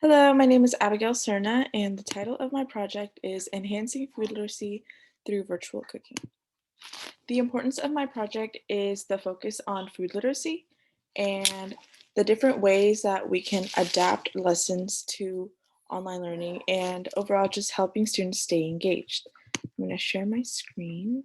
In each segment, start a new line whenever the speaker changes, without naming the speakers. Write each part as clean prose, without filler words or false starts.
Hello, my name is Abigail Serna, and the title of my project is Enhancing Food Literacy Through Virtual Cooking. The importance of my project is the focus on food literacy and the different ways that we can adapt lessons to online learning and overall just helping students stay engaged. I'm going to share my screen.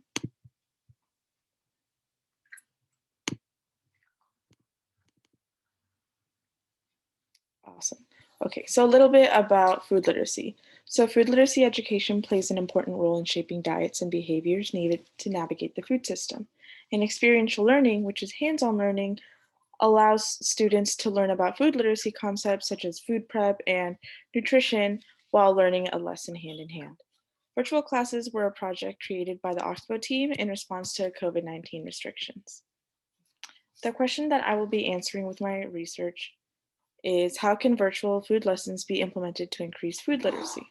Awesome. Okay, so a little bit about food literacy. So, food literacy education plays an important role in shaping diets and behaviors needed to navigate the food system. And experiential learning, which is hands on learning, allows students to learn about food literacy concepts such as food prep and nutrition while learning a lesson hand in hand. Virtual classes were a project created by the Oxbow team in response to COVID-19 restrictions. The question that I will be answering with my research is how can virtual food lessons be implemented to increase food literacy?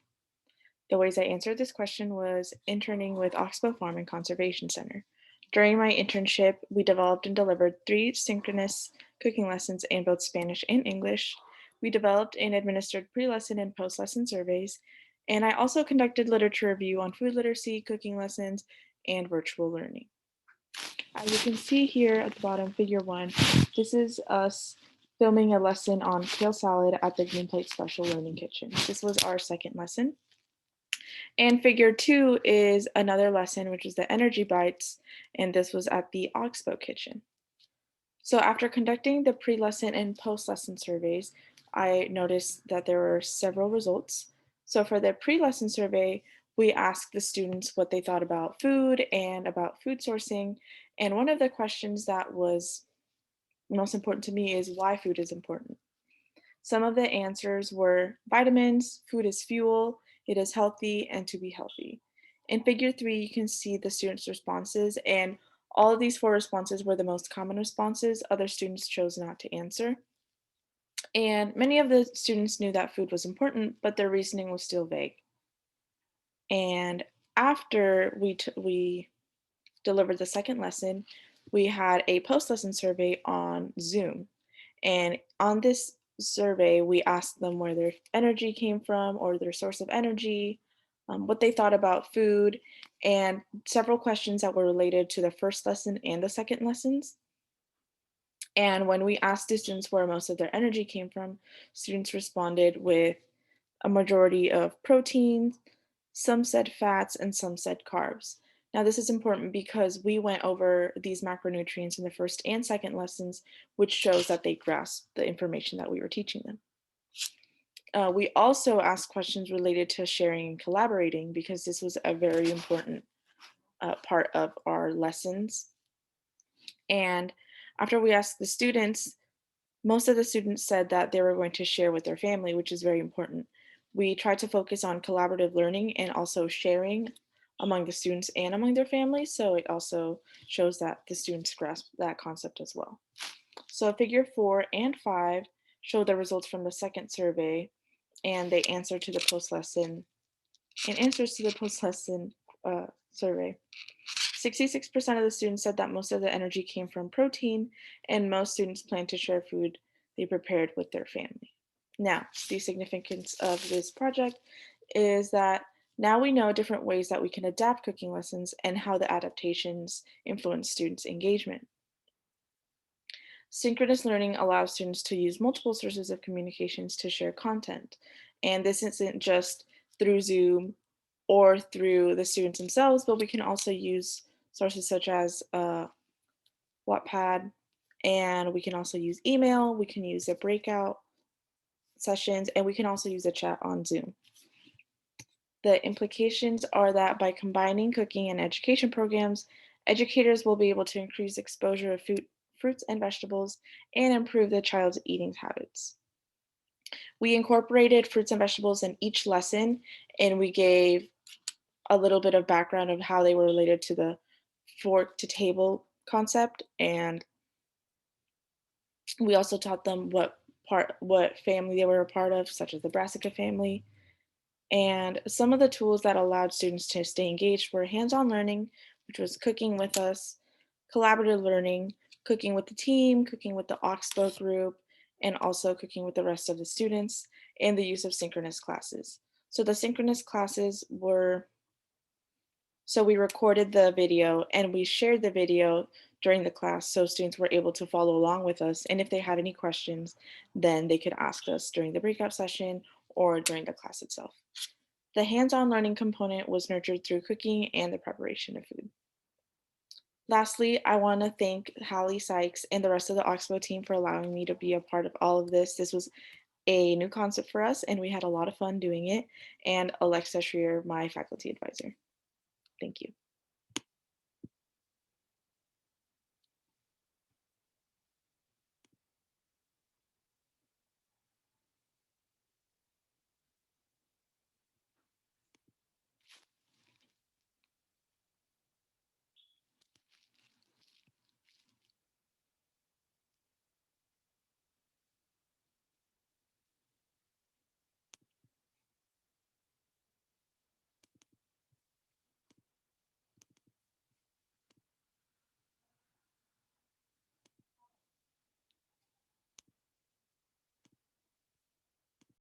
The ways I answered this question was interning with Oxbow Farm and Conservation Center. During my internship, we developed and delivered 3 synchronous cooking lessons in both Spanish and English. We developed and administered pre-lesson and post-lesson surveys, and I also conducted literature review on food literacy, cooking lessons, and virtual learning. As you can see here at the bottom, figure 1, this is us filming a lesson on kale salad at the Green Plate Special Learning Kitchen. This was our second lesson. And figure 2 is another lesson, which is the energy bites, and this was at the Oxbow Kitchen. So after conducting the pre-lesson and post-lesson surveys, I noticed that there were several results. So for the pre-lesson survey, we asked the students what they thought about food and about food sourcing. And one of the questions that was most important to me is why food is important. Some of the answers were vitamins, food is fuel, it is healthy, and to be healthy. In figure 3, you can see the students' responses, and all of these 4 responses were the most common responses. Other students chose not to answer. And many of the students knew that food was important, but their reasoning was still vague. And after we delivered the second lesson, we had a post-lesson survey on Zoom. And on this survey, we asked them where their energy came from or their source of energy, what they thought about food, and several questions that were related to the first lesson and the second lessons. And when we asked the students where most of their energy came from, students responded with a majority of proteins, some said fats, and some said carbs. Now, this is important because we went over these macronutrients in the first and second lessons, which shows that they grasped the information that we were teaching them. We also asked questions related to sharing and collaborating because this was a very important part of our lessons. And after we asked the students, most of the students said that they were going to share with their family, which is very important. We tried to focus on collaborative learning and also sharing among the students and among their families, so it also shows that the students grasp that concept as well. So figure 4 and 5 show the results from the second survey, and they answer to the post-lesson and answers to the post-lesson survey. 66% of the students said that most of the energy came from protein, and most students plan to share food they prepared with their family. Now, the significance of this project is that now we know different ways that we can adapt cooking lessons and how the adaptations influence students' engagement. Synchronous learning allows students to use multiple sources of communications to share content. And this isn't just through Zoom or through the students themselves, but we can also use sources such as Wattpad, and we can also use email, we can use the breakout sessions, and we can also use a chat on Zoom. The implications are that by combining cooking and education programs, educators will be able to increase exposure of fruits and vegetables and improve the child's eating habits. We incorporated fruits and vegetables in each lesson, and we gave a little bit of background of how they were related to the fork to table concept, and we also taught them what family they were a part of, such as the Brassica family. And some of the tools that allowed students to stay engaged were hands-on learning, which was cooking with us, collaborative learning, cooking with the team, cooking with the Oxbow group, and also cooking with the rest of the students, and the use of synchronous classes. So the synchronous classes were so we recorded the video and we shared the video during the class so students were able to follow along with us. And if they had any questions, then they could ask us during the breakout session or during the class itself. The hands-on learning component was nurtured through cooking and the preparation of food. Lastly, I want to thank Hallie Sykes and the rest of the Oxbow team for allowing me to be a part of all of this. This was a new concept for us, and we had a lot of fun doing it. And Alexa Schreier, my faculty advisor. Thank you.